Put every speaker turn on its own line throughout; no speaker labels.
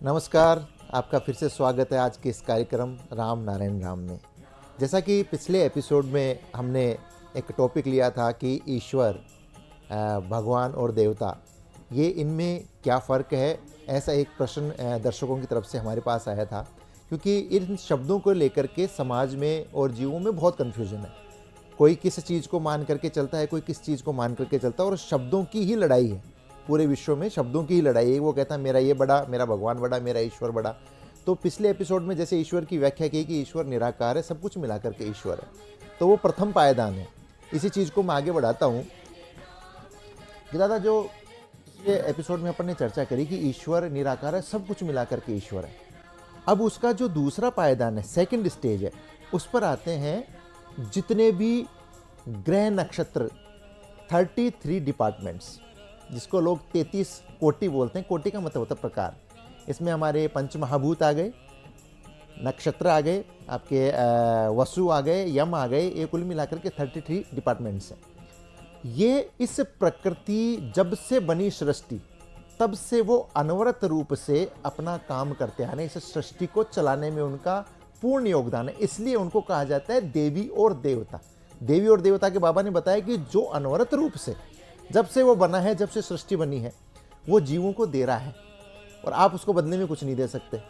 नमस्कार, आपका फिर से स्वागत है आज के इस कार्यक्रम राम नारायण राम में। जैसा कि पिछले एपिसोड में हमने एक टॉपिक लिया था कि ईश्वर, भगवान और देवता, ये इनमें क्या फ़र्क है, ऐसा एक प्रश्न दर्शकों की तरफ से हमारे पास आया था। क्योंकि इन शब्दों को लेकर के समाज में और जीवों में बहुत कन्फ्यूजन है। कोई किस चीज़ को मान करके चलता है, कोई किस चीज़ को मान करके चलता है, और शब्दों की ही लड़ाई है। पूरे विश्व में शब्दों की ही लड़ाई है। वो कहता है मेरा ये बड़ा, मेरा भगवान बड़ा, मेरा ईश्वर बड़ा। तो पिछले एपिसोड में जैसे ईश्वर की व्याख्या की कि ईश्वर निराकार है, सब कुछ मिला करके ईश्वर है, तो वो प्रथम पायदान है। इसी चीज़ को मैं आगे बढ़ाता हूँ कि दादा, जो ये एपिसोड में अपन ने चर्चा करी कि ईश्वर निराकार है, सब कुछ मिला करके ईश्वर है। अब उसका जो दूसरा पायदान है, सेकंड स्टेज है, उस पर आते हैं जितने भी ग्रह नक्षत्र, 33 डिपार्टमेंट्स, जिसको लोग 33 कोटि बोलते हैं। कोटि का मतलब होता है प्रकार। इसमें हमारे पंचमहाभूत आ गए, नक्षत्र आ गए, आपके वसु आ गए, यम आ गए, ये कुल मिलाकर के 33 डिपार्टमेंट्स हैं। ये इस प्रकृति जब से बनी सृष्टि, तब से वो अनवरत रूप से अपना काम करते हैं। इस सृष्टि को चलाने में उनका पूर्ण योगदान है। इसलिए उनको कहा जाता है देवी और देवता। देवी और देवता के बाबा ने बताया कि जो अनवरत रूप से, जब से वो बना है, जब से सृष्टि बनी है, वो जीवों को दे रहा है और आप उसको बदले में कुछ नहीं दे सकते।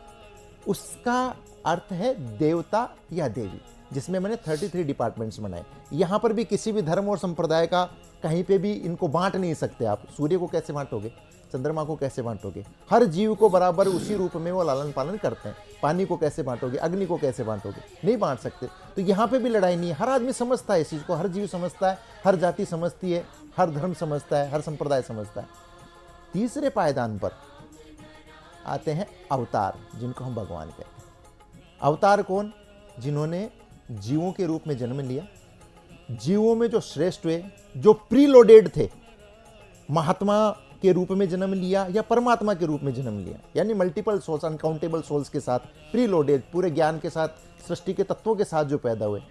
उसका अर्थ है देवता या देवी, जिसमें मैंने 33 डिपार्टमेंट्स बनाए। यहाँ पर भी किसी भी धर्म और संप्रदाय का कहीं पे भी इनको बांट नहीं सकते आप। सूर्य को कैसे बांटोगे, चंद्रमा को कैसे बांटोगे? हर जीव को बराबर उसी रूप में वो लालन पालन करते हैं। पानी को कैसे बांटोगे, अग्नि को कैसे बांटोगे? नहीं बांट सकते। तो यहाँ पे भी लड़ाई नहीं है। हर आदमी समझता है इस चीज़ को, हर जीव समझता है, हर जाति समझती है, हर धर्म समझता है, हर संप्रदाय समझता है। तीसरे पायदान पर आते हैं अवतार, जिनको हम भगवान कहते हैं। अवतार कौन? जिन्होंने जीवों के रूप में जन्म लिया, जीवों में जो श्रेष्ठ हुए, जो प्रीलोडेड थे, महात्मा के रूप में जन्म लिया या परमात्मा के रूप में जन्म लिया, यानी मल्टीपल सोल्स, अनकाउंटेबल सोल्स के साथ, प्रीलोडेड, पूरे ज्ञान के साथ, सृष्टि के तत्वों के साथ जो पैदा हुए,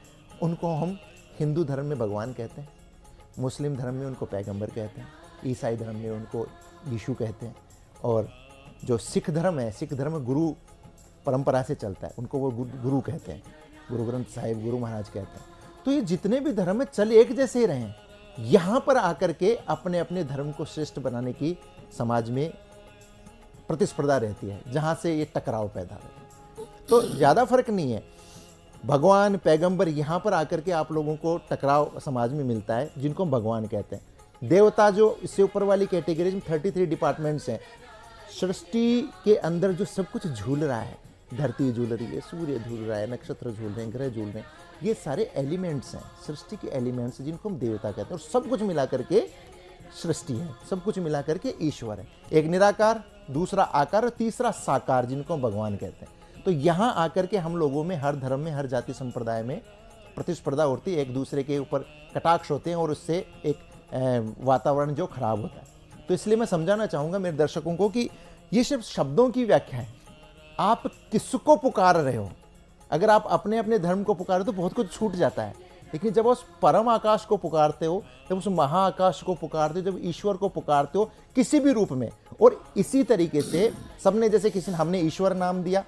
उनको हम हिंदू धर्म में भगवान कहते हैं, मुस्लिम धर्म में उनको पैगंबर कहते हैं, ईसाई धर्म में उनको यीशु कहते हैं, और जो सिख धर्म है, सिख धर्म गुरु परंपरा से चलता है, उनको वो गुरु कहते हैं, गुरु ग्रंथ साहिब, गुरु महाराज कहते हैं। तो ये जितने भी धर्म है चल एक जैसे ही रहे हैं। यहाँ पर आकर के अपने अपने धर्म को श्रेष्ठ बनाने की समाज में प्रतिस्पर्धा रहती है, जहाँ से ये टकराव पैदा हो। तो ज़्यादा फर्क नहीं है। भगवान, पैगंबर, यहाँ पर आकर के आप लोगों को टकराव समाज में मिलता है, जिनको हम भगवान कहते हैं। देवता, जो इससे ऊपर वाली कैटेगरी में 33 डिपार्टमेंट्स हैं, सृष्टि के अंदर जो सब कुछ झूल रहा है, धरती झूल रही है, सूर्य झूल रहा है, नक्षत्र झूल रहे हैं, ग्रह झूल रहे हैं, ये सारे एलिमेंट्स हैं, सृष्टि के एलिमेंट्स, जिनको हम देवता कहते हैं। और सब कुछ मिला करके सृष्टि है, सब कुछ मिला करके ईश्वर है। एक निराकार, दूसरा आकार और तीसरा साकार, जिनको हम भगवान कहते हैं। तो यहाँ आकर के हम लोगों में, हर धर्म में, हर जाति संप्रदाय में प्रतिस्पर्धा होती है, एक दूसरे के ऊपर कटाक्ष होते हैं, और उससे एक वातावरण जो खराब होता है। तो इसलिए मैं समझाना चाहूँगा मेरे दर्शकों को कि ये सिर्फ शब्दों की व्याख्या है। आप किसको पुकार रहे हो? अगर आप अपने अपने धर्म को पुकारो तो बहुत कुछ छूट जाता है। लेकिन जब उस परम आकाश को पुकारते हो, जब उस महाआकाश को पुकारते हो, जब ईश्वर को पुकारते हो किसी भी रूप में, और इसी तरीके से सबने, जैसे किसी ने, हमने ईश्वर नाम दिया,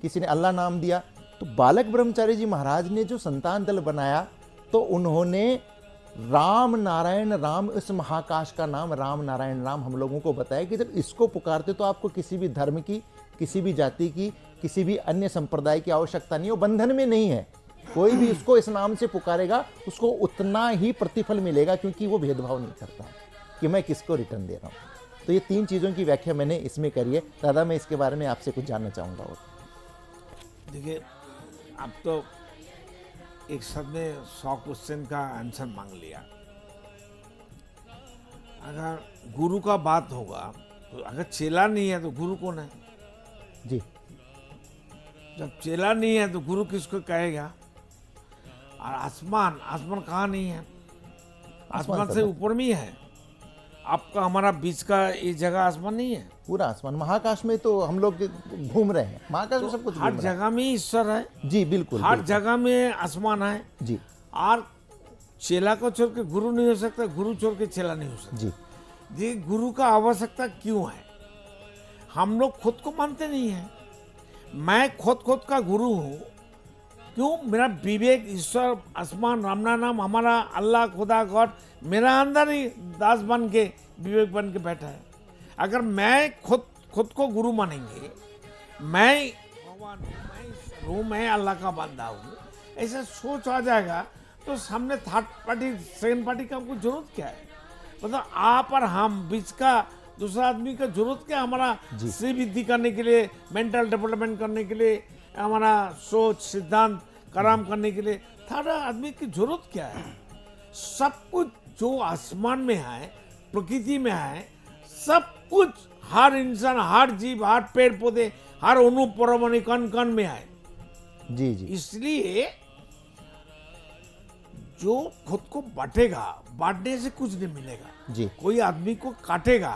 किसी ने अल्लाह नाम दिया, तो बालक ब्रह्मचारी जी महाराज ने जो संतान दल बनाया, तो उन्होंने राम नारायण राम, इस महाकाश का नाम राम नारायण राम हम लोगों को बताया कि जब इसको पुकारते तो आपको किसी भी धर्म की, किसी भी जाति की, किसी भी अन्य संप्रदाय की आवश्यकता नहीं हो, बंधन में नहीं है। कोई भी इसको इस नाम से पुकारेगा, उसको उतना ही प्रतिफल मिलेगा, क्योंकि वो भेदभाव नहीं करता कि मैं किसको रिटर्न दे रहा हूँ। तो ये तीन चीज़ों की व्याख्या मैंने इसमें करी है। दादा, मैं इसके बारे में आपसे कुछ जानना चाहूँगा। और
देखिए, आप तो एक शब्द में 100 क्वेश्चन का आंसर मांग लिया। अगर गुरु का बात होगा तो अगर चेला नहीं है तो गुरु कौन है?
जी,
जब चेला नहीं है तो गुरु किसको कहेगा? और आसमान, आसमान कहाँ नहीं है? आसमान से ऊपर में ही है। आपका हमारा बीच का ये जगह आसमान नहीं है?
पूरा आसमान, महाकाश में तो हम लोग घूम रहे हैं। महाकाश में सब कुछ
हर जगह में ईश्वर है।
जी बिल्कुल,
हर जगह में आसमान है
जी।
और चेला को छोड़ के गुरु नहीं हो सकता, गुरु छोड़ के चेला नहीं हो सकता।
जी,
जी, गुरु का आवश्यकता क्यों है? हम लोग खुद को मानते नहीं हैं। मैं खुद का गुरु हूँ। क्यों? मेरा विवेक, ईश्वर, आसमान, रामना नाम, हमारा अल्लाह, खुदा, गॉड मेरा अंदर ही दास बन के, विवेक बन के बैठा है। अगर मैं खुद को गुरु मानेंगे, मैं भगवान हूँ, मैं ईश्वर हूँ, मैं अल्लाह का बंदा हूँ, ऐसा सोच आ जाएगा तो सामने थर्ड पार्टी, सेकंड पार्टी का हमको जरूरत क्या है? मतलब आप और हम बीच का दूसरा आदमी का जरूरत क्या? हमारा श्रीवृद्धि करने के लिए, मेंटल डेवलपमेंट करने के लिए, हमारा सोच सिद्धांत कराम करने के लिए थर्ड आदमी की जरूरत क्या है? सब कुछ जो आसमान में है, प्रकृति में है, सब कुछ, हर इंसान, हर जीव, हर पेड़ पौधे, हर अणु परमाणु कण कण में है।
जी जी।
इसलिए जो खुद को बांटेगा, बांटने से कुछ नहीं मिलेगा।
जी।
कोई आदमी को काटेगा,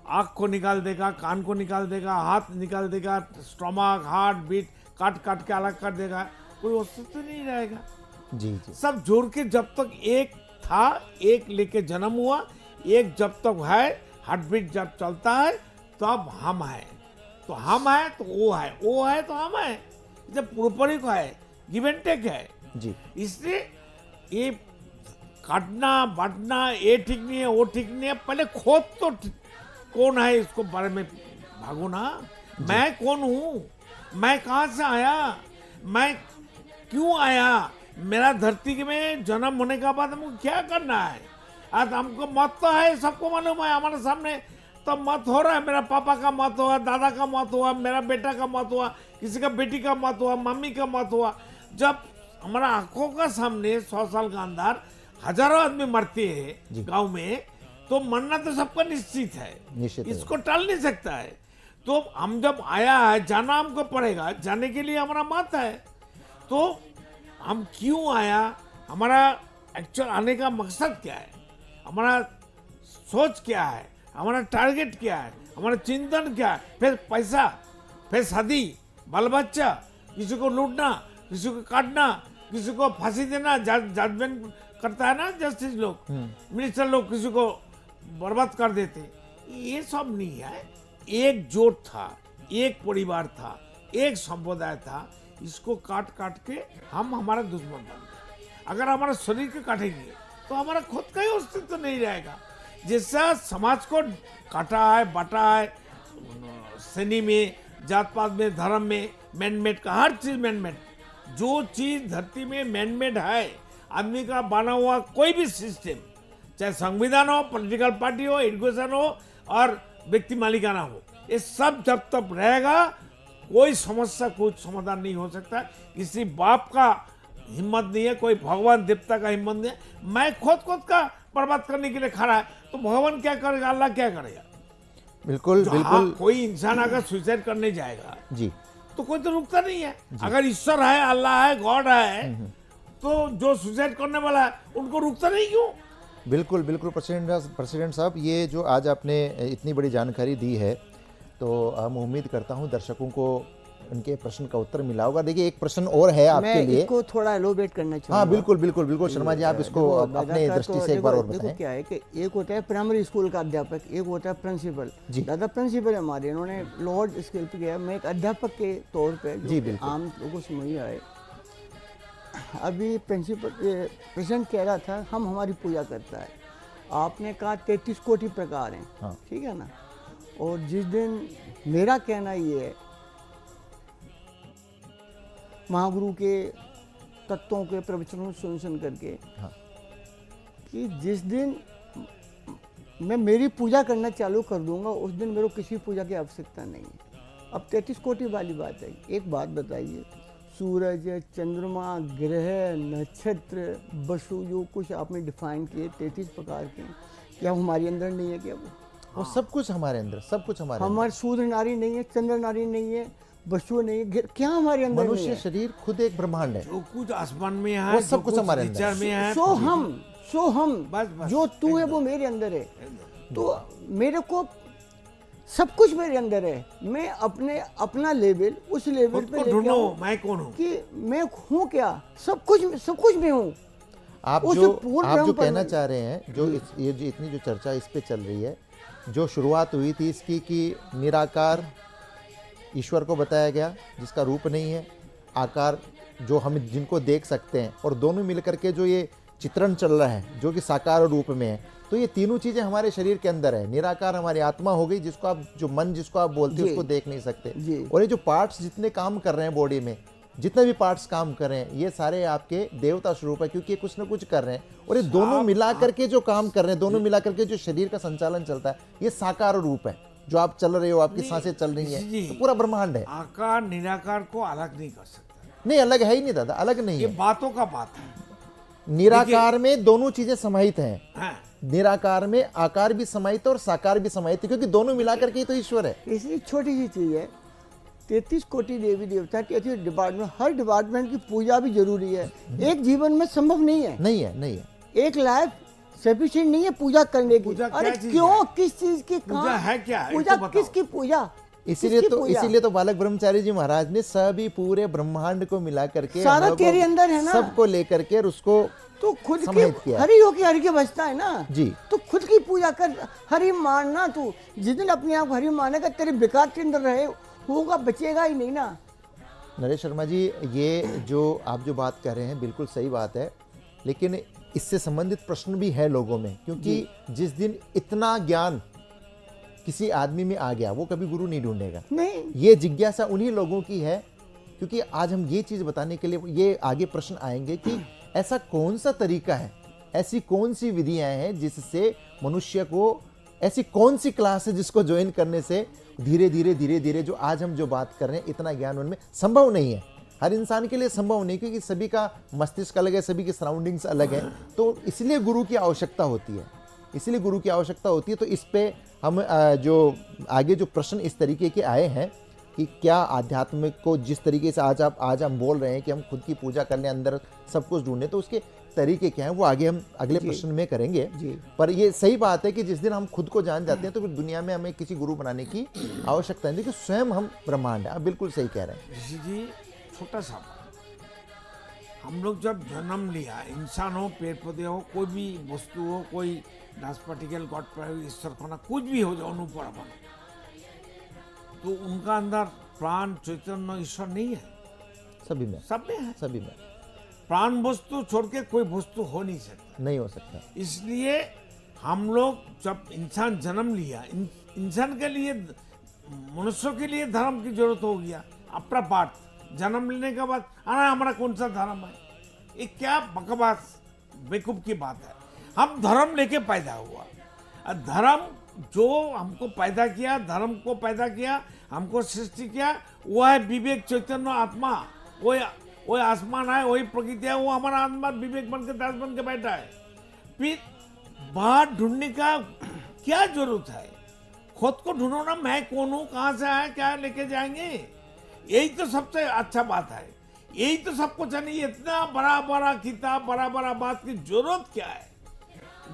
आँख को निकाल देगा, कान को निकाल देगा, हाथ निकाल देगा, स्टोमक, हार्ट बीट काट के अलग कर देगा, कोई अस्तित्व नहीं रहेगा।
जी जी।
सब जोड़ के जब तक एक था, एक लेके जन्म हुआ, एक जब तक है, हार्ट बीट जब चलता है तब हम हैं। तो हम है तो वो है, वो है तो हम है। जब पूर्वपरिक है, गिव एंड टेक है।
जी।
इसलिए ये काटना बांटना ये ठीक नहीं है, वो ठीक नहीं है। पहले खोद तो कौन है इसको बारे में भागो ना। मैं कौन हूँ, मैं कहाँ से आया, मैं क्यों आया, मेरा धरती में जन्म होने के बाद हमको क्या करना है। आज हमको मत तो है, सबको मालूम है, हमारे सामने तो मत हो रहा है। मेरा पापा का मत हुआ, दादा का मत हुआ, मेरा बेटा का मत हुआ, किसी का बेटी का मत हुआ, मम्मी का मत हुआ। जब हमारा आंखों का सामने 100 साल का अंदर हजारों आदमी मरते हैं गांव में, तो मरना तो सबका निश्चित है, इसको टाल नहीं सकता है। तो हम जब आया है, जाना हमको पड़ेगा, जाने के लिए हमारा मत है। तो हम क्यों आया, हमारा एक्चुअल आने का मकसद क्या है, हमारा सोच क्या है, हमारा टारगेट क्या है, हमारा चिंतन क्या है। फिर पैसा, फिर शादी, बाल बच्चा, किसी को लूटना, किसी को काटना, किसी को फांसी देना, जजमेंट करता है ना जस्टिस लोग, मिनिस्टर लोग किसी को बर्बाद कर देते। ये सब नहीं है। एक जोट था, एक परिवार था, एक संप्रदाय था, इसको काट के हम हमारा दुश्मन बन गए। अगर हमारा शरीर को काटेंगे तो हमारा खुद का ही अस्तित्व नहीं रहेगा। जैसा समाज को काटा है, बांटा है, श्रेणी में, जात पात में, धर्म में, मैनमेड का हर चीज मैनमेड। जो चीज धरती में मैनमेड है, आदमी का बना हुआ कोई भी सिस्टम, चाहे संविधान हो, पॉलिटिकल पार्टी हो, एजुकेशन हो और व्यक्ति मालिकाना हो, ये सब जब तक रहेगा कोई समस्या, कुछ समाधान नहीं हो सकता। किसी बाप का हिम्मत नहीं है, कोई भगवान देवता का हिम्मत नहीं है। मैं खुद का बर्बाद करने के लिए खड़ा है, तो भगवान क्या करेगा, अल्लाह क्या करेगा?
बिल्कुल बिल्कुल।
कोई इंसान अगर सुसाइड करने जाएगा
जी,
तो कोई तो रुकता नहीं है। अगर ईश्वर है, अल्लाह है, गॉड है, तो जो सुसाइड करने वाला है उनको रुकता नहीं क्यों?
बिल्कुल बिल्कुल। प्रेसिडेंट साहब, ये जो आज आपने इतनी बड़ी जानकारी दी है, तो हम उम्मीद करता हूँ दर्शकों को उनके प्रश्न का उत्तर मिला होगा। देखिए, एक प्रश्न और है आपके लिए,
इसको थोड़ा एलोबेट करना चाहूँगा।
हाँ बिल्कुल बिल्कुल बिल्कुल। शर्मा जी, आप इसको अपने दृष्टि से एक बार और बताएं।
देखो क्या है कि एक होता है प्राइमरी स्कूल का अध्यापक, एक होता है प्रिंसिपल। दादा प्रिंसिपल हमारे, इन्होंने लोअर स्केल पे गया। मैं एक अध्यापक के तौर पे जो आम लोगों को समझ आए, अभी प्रेसिडेंट कह रहा था हम हमारी पूजा करता है। आपने कहा 33 कोटि प्रकार हैं, ठीक है ना। और जिस दिन, मेरा कहना ये है, महागुरु के तत्वों के प्रवचनों सुन करके, कि जिस दिन मैं मेरी पूजा करना चालू कर दूंगा, उस दिन मेरे को किसी पूजा की आवश्यकता नहीं है। अब 33 कोटि वाली बात है। एक बात बताइए, सूरज, चंद्रमा, ग्रह, नक्षत्र, वसु, जो कुछ आपने डिफाइन किए 33 प्रकार के, क्या हमारे अंदर नहीं है? क्या
वो सब कुछ हमारे अंदर, सब कुछ
हमारे सूर्य नारी नहीं है, चंद्र नारी नहीं है, वसु नहीं है, क्या हमारे अंदर?
मनुष्य शरीर खुद एक ब्रह्मांड है।
जो कुछ आसमान में है,
वो सब कुछ हमारे अंदर
में है।
सो हम
बस,
जो तू है वो मेरे अंदर है। तो मेरे को सब कुछ मेरे अंदर है। मैं अपना लेवल उस लेवल पे लेके आऊं,
मैं कौन हूँ,
कि मैं हूँ क्या, सब कुछ मैं हूँ।
आप जो कहना चाह रहे हैं, जो ये जो इतनी जो चर्चा इस पे चल रही है, जो शुरुआत हुई थी इसकी कि निराकार ईश्वर को बताया गया जिसका रूप नहीं है, आकार जो हम जिनको देख सकते हैं, और दोनों मिलकर के जो ये चित्रण चल रहा है जो कि साकार रूप में है, तो ये तीनों चीज़ें हमारे शरीर के अंदर है। निराकार हमारी आत्मा हो गई, जिसको आप जो मन जिसको आप बोलते हैं
जी।
उसको देख नहीं सकते,
जी।
और ये जो पार्ट्स जितने काम कर रहे हैं बॉडी में, जितने भी पार्ट्स काम कर रहे हैं, ये सारे आपके देवता स्वरूप है, क्योंकि ये कुछ ना कुछ कर रहे हैं, और ये दोनों मिला करके जो काम कर रहे हैं, दोनों मिला करके जो शरीर का संचालन चलता है, ये साकार रूप है। जो आप चल रहे हो, आपकी सांसें चल रही हैं,
जी।
तो पूरा ब्रह्मांड है।
आकार निराकार को अलग नहीं कर सकता,
नहीं, अलग है ही नहीं दादा, अलग नहीं
ये
है।
बातों का बात है।
निराकार में दोनों चीजें समाहित हैं।
हाँ,
निराकार में आकार भी समाहित है और साकार भी समाहित है, क्योंकि दोनों मिलाकर के ही तो ईश्वर है।
इसलिए छोटी सी चीज़ है, 33 कोटि देवी देवता, 33 डिपार्टमेंट, हर डिपार्टमेंट की पूजा भी जरूरी है। एक जीवन में संभव नहीं है,
नहीं है, नहीं है।
एक लाइफ सफिशिएंट नहीं है पूजा करने की।
पूजा क्या
अरे
चीज़
क्यों,
है?
किस चीज की,
पूजा
कहाँ
है क्या? एक
पूजा
तो बताओ।
किसकी पूजा?
इसीलिए तो बालक ब्रह्मचारी जी महाराज ने सभी पूरे ब्रह्मांड को मिला करके
सारा
हम लोगों को,
तेरे अंदर है ना।
सबको लेकर के और उसको
तो खुद
समाहित
की
किया।
हरि हो के हरि के बचता है ना
जी।
तो खुद की पूजा कर, हरि मानना। तू जिस दिन अपने आप हरि मानेगा, तेरे विकार के अंदर रहे होगा, बचेगा ही नहीं ना।
नरेश शर्मा जी, ये जो आप जो बात कर रहे हैं बिल्कुल सही बात है, लेकिन इससे संबंधित प्रश्न भी है लोगों में, क्योंकि जिस दिन इतना ज्ञान किसी आदमी में आ गया, वो कभी गुरु नहीं ढूंढेगा।
नहीं,
ये जिज्ञासा उन्हीं लोगों की है, क्योंकि आज हम ये चीज़ बताने के लिए ये आगे प्रश्न आएंगे कि ऐसा कौन सा तरीका है, ऐसी कौन सी विधियां हैं जिससे मनुष्य को, ऐसी कौन सी क्लास है जिसको ज्वाइन करने से धीरे धीरे जो आज हम जो बात कर रहे हैं, इतना ज्ञान उनमें संभव नहीं है। हर इंसान के लिए संभव नहीं, क्योंकि सभी का मस्तिष्क अलग है, सभी की सराउंडिंग्स अलग है, तो इसलिए गुरु की आवश्यकता होती है। इसलिए गुरु की आवश्यकता होती है। तो इस पे हम जो आगे जो प्रश्न इस तरीके के आए हैं कि क्या आध्यात्मिक को जिस तरीके से आज हम बोल रहे हैं कि हम खुद की पूजा करने, अंदर सब कुछ ढूंढने, तो उसके तरीके क्या हैं वो आगे हम अगले प्रश्न में करेंगे।
जी।
पर ये सही बात है कि जिस दिन हम खुद को जान जाते हैं, तो फिर दुनिया में हमें किसी गुरु बनाने की आवश्यकता नहीं, क्योंकि स्वयं हम ब्रह्मांड है। आप बिल्कुल सही कह रहे हैं।
ऋषि जी, छोटा सा बात, हम लोग जब जन्म लिया, इंसान हो, पेड़ पौधे हो, कोई भी वस्तु हो, कोई डांस पार्टिकल, गॉड ईश्वर खाना, कुछ भी हो जाओ, अनुपरा बनो, तो उनका अंदर प्राण, चैतन्य, ईश्वर नहीं है?
सभी में,
सब में है।
सभी में
प्राण वस्तु छोड़ के कोई वस्तु हो नहीं सकता।
नहीं हो सकता।
इसलिए हम लोग जब इंसान जन्म लिया, इंसान के लिए, मनुष्यों के लिए धर्म की जरूरत हो गया। अपना पाठ जन्म लेने के बाद आना, हमारा कौन सा धर्म है? ये क्या बकवास, बेवकूफ की बात है। हम धर्म लेके पैदा हुआ, और धर्म जो हमको पैदा किया, धर्म को पैदा किया, हमको सृष्टि किया, वो है विवेक, चैतन्य, आत्मा। वही आसमान है, वही प्रकृति है, वो हमारा आत्मा विवेक बन के, दास बन के बैठा है। फिर बाहर ढूंढने का क्या जरूरत है? खुद को ढूंढो ना, मैं कौन हूँ, कहाँ से आया, क्या लेके जाएंगे। यही तो सबसे अच्छा बात है, यही तो सबको चाहिए। इतना बड़ा बड़ा किताब, बड़ा बड़ा बात की जरूरत क्या है?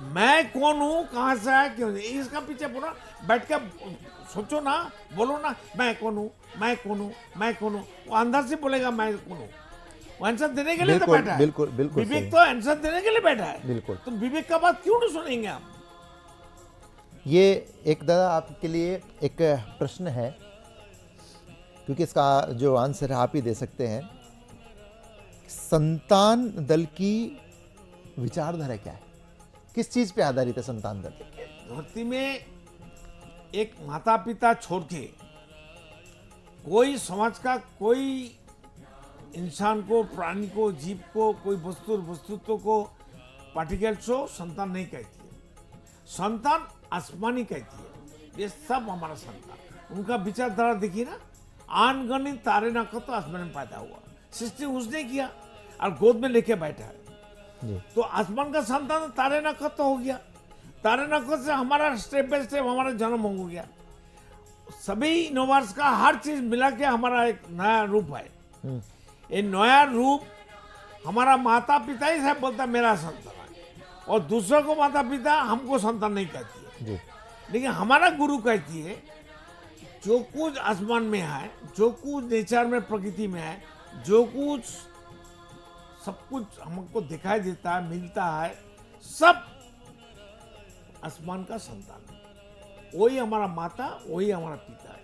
मैं कौन हूँ, कहाँ से आया, क्यों? इसका पीछे पूरा बैठ के सोचो ना, बोलो ना, मैं कौन हूँ, मैं कौन हूँ, मैं कौन हूँ। वो अंदर से बोलेगा मैं कौन हूँ, वो आंसर देने के लिए तो बैठा है।
बिल्कुल बिल्कुल
विवेक
सही।
तो आंसर देने के लिए बैठा है।
बिल्कुल।
तो विवेक का बात क्यों नहीं सुनेंगे आप?
ये एक दादा आपके लिए एक प्रश्न है, क्योंकि इसका जो आंसर है आप ही दे सकते हैं। संतान दल की विचारधारा क्या है? किस चीज पे आधारित है संतान दल?
धरती में एक माता पिता छोड़ के कोई समाज का कोई इंसान को, प्राणी को, जीव को, कोई वस्तुत्व को, पार्टिकल्स को संतान नहीं कहती है। संतान आसमानी कहती है। ये सब हमारा संतान। उनका विचारधारा देखिए ना, अनगिनत तारे नक्षत्र आसमान में पैदा हुआ, सृष्टि उसने किया और गोद में लेके बैठा है।
जी।
तो आसमान का संतान तारे नक्षत्र हो गया। तारे नक्षत्र से हमारा स्टेप बाय स्टेप हमारा जन्म हो गया। सभी यूनिवर्स का हर चीज मिला के हमारा एक नया रूप है। ये नया रूप हमारा माता पिता ही सब बोलता मेरा संतान है, और दूसरों को माता पिता, हमको संतान नहीं कहती है।
जी।
लेकिन हमारा गुरु कहती है जो कुछ आसमान में है, जो कुछ नेचर में, प्रकृति में है, जो कुछ सब कुछ हमको दिखाई देता है, मिलता है, सब आसमान का संतान है। वही हमारा माता, वही हमारा पिता है।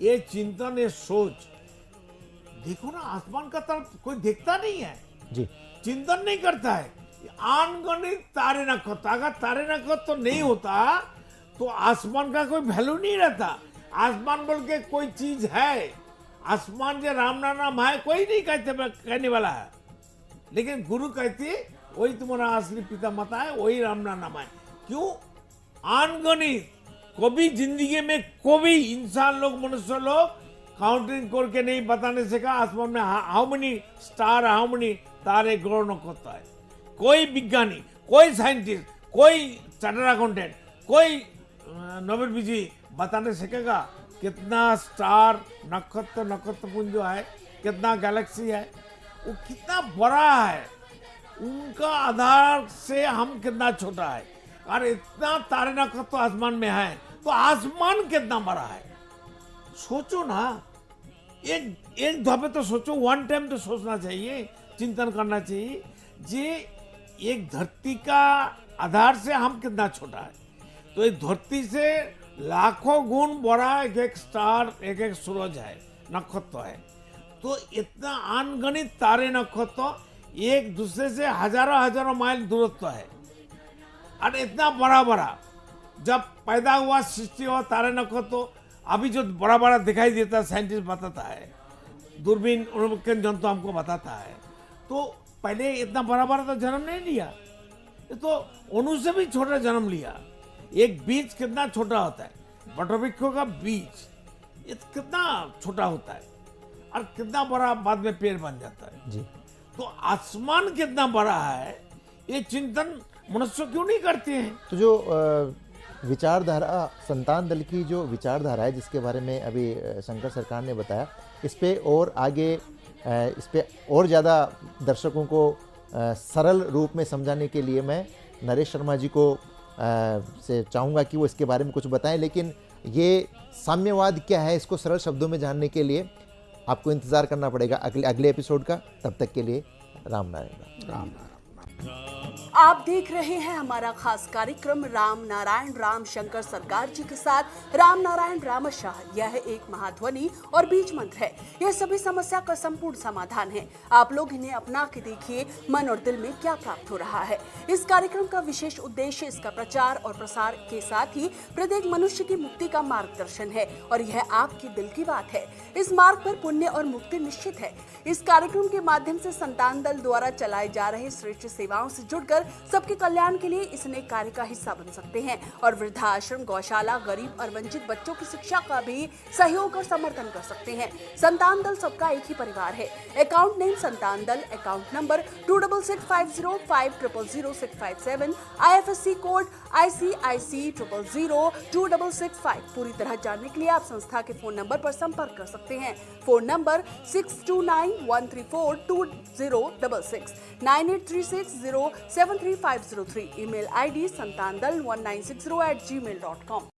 ये चिंतन, ये सोच, देखो ना आसमान का तरफ कोई देखता नहीं है
जी,
चिंतन नहीं करता है। अनगणित तारे नक्षत्र, अगर तारे नक्षत्र तो नहीं होता तो आसमान का कोई वैल्यू नहीं रहता। आसमान बोल के कोई चीज है, आसमान जो राम नाम है कोई नहीं कहने वाला है, लेकिन गुरु कहती वही तुम्हारा असली पिता माता है, वही राम नाम है। क्यों? अनगणित कभी जिंदगी में कोई इंसान लोग, मनुष्य लोग काउंटिंग करके नहीं बताने से कहा आसमान में how many star, how many तारे ग्रह नक्षत्र है। कोई विज्ञानी, कोई साइंटिस्ट, कोई चार्टर्ड अकाउंटेंट, कोई नोबेल विजयी बताने सकेगा कितना स्टार, नक्षत्र, नक्षत्रपुंज जो है, कितना गैलेक्सी है, वो कितना बड़ा है, उनका आधार से हम कितना छोटा है। और इतना तारे नक्षत्र आसमान में है तो आसमान कितना बड़ा है, सोचो ना। एक दफे तो सोचो, वन टाइम तो सोचना चाहिए, चिंतन करना चाहिए जे एक धरती का आधार से हम कितना छोटा है। तो इस धरती से लाखों गुण बड़ा एक एक स्टार, एक एक सूरज है, नक्षत्र है। तो इतना अनगणित तारे नक्षत्र एक दूसरे से हजारों हजारों माइल दूरत्व है, और इतना बड़ा बड़ा जब पैदा हुआ, सृष्टि हुआ तारे नक्षत्र, अभी जो बड़ा बड़ा दिखाई देता है, साइंटिस्ट बताता है, दूरबीन उनके जंतु हमको बताता है, तो पहले इतना बड़ा बड़ा तो जन्म नहीं लिया, ये तो अणु से भी छोटा जन्म लिया। एक बीज कितना छोटा होता है, वटवृक्षों का बीज ये कितना छोटा होता है, और कितना बड़ा बाद में पेड़ बन जाता है
जी।
तो आसमान कितना बड़ा है, ये चिंतन मनुष्य क्यों नहीं करते हैं?
तो जो विचारधारा, संतान दल की जो विचारधारा है, जिसके बारे में अभी शंकर सरकार ने बताया, इस पे और आगे इस पे और ज़्यादा दर्शकों को सरल रूप में समझाने के लिए मैं नरेश शर्मा जी को से चाहूँगा कि वो इसके बारे में कुछ बताएं। लेकिन ये साम्यवाद क्या है, इसको सरल शब्दों में जानने के लिए आपको इंतज़ार करना पड़ेगा अगले एपिसोड का। तब तक के लिए राम नारायण।
राम।
आप देख रहे हैं हमारा खास कार्यक्रम राम नारायण राम शंकर सरकार जी के साथ राम नारायण रामशाह। यह एक महाध्वनि और बीज मंत्र है। यह सभी समस्या का संपूर्ण समाधान है। आप लोग इन्हें अपना के देखिए, मन और दिल में क्या प्राप्त हो रहा है। इस कार्यक्रम का विशेष उद्देश्य इसका प्रचार और प्रसार के साथ ही प्रत्येक मनुष्य की मुक्ति का मार्गदर्शन है, और यह आपके दिल की बात है। इस मार्ग पर पुण्य और मुक्ति निश्चित है। इस कार्यक्रम के माध्यम से संतान दल द्वारा चलाए जा रहे श्रेष्ठ सेवाओं से जुड़कर सबके कल्याण के लिए इस नए कार्य का हिस्सा बन सकते हैं, और वृद्धाश्रम, गौशाला, गरीब और वंचित बच्चों की शिक्षा का भी सहयोग और समर्थन कर सकते हैं। संतान दल सबका एक ही परिवार है। अकाउंट नेम संतान दल, account number 266505000657, IFSC code ICIC 000265। पूरी तरह जानने के लिए आप संस्था के फोन नंबर पर संपर्क कर सकते हैं। Phone number 6291342066, 9836073503। Email ID santandal1960@gmail.com।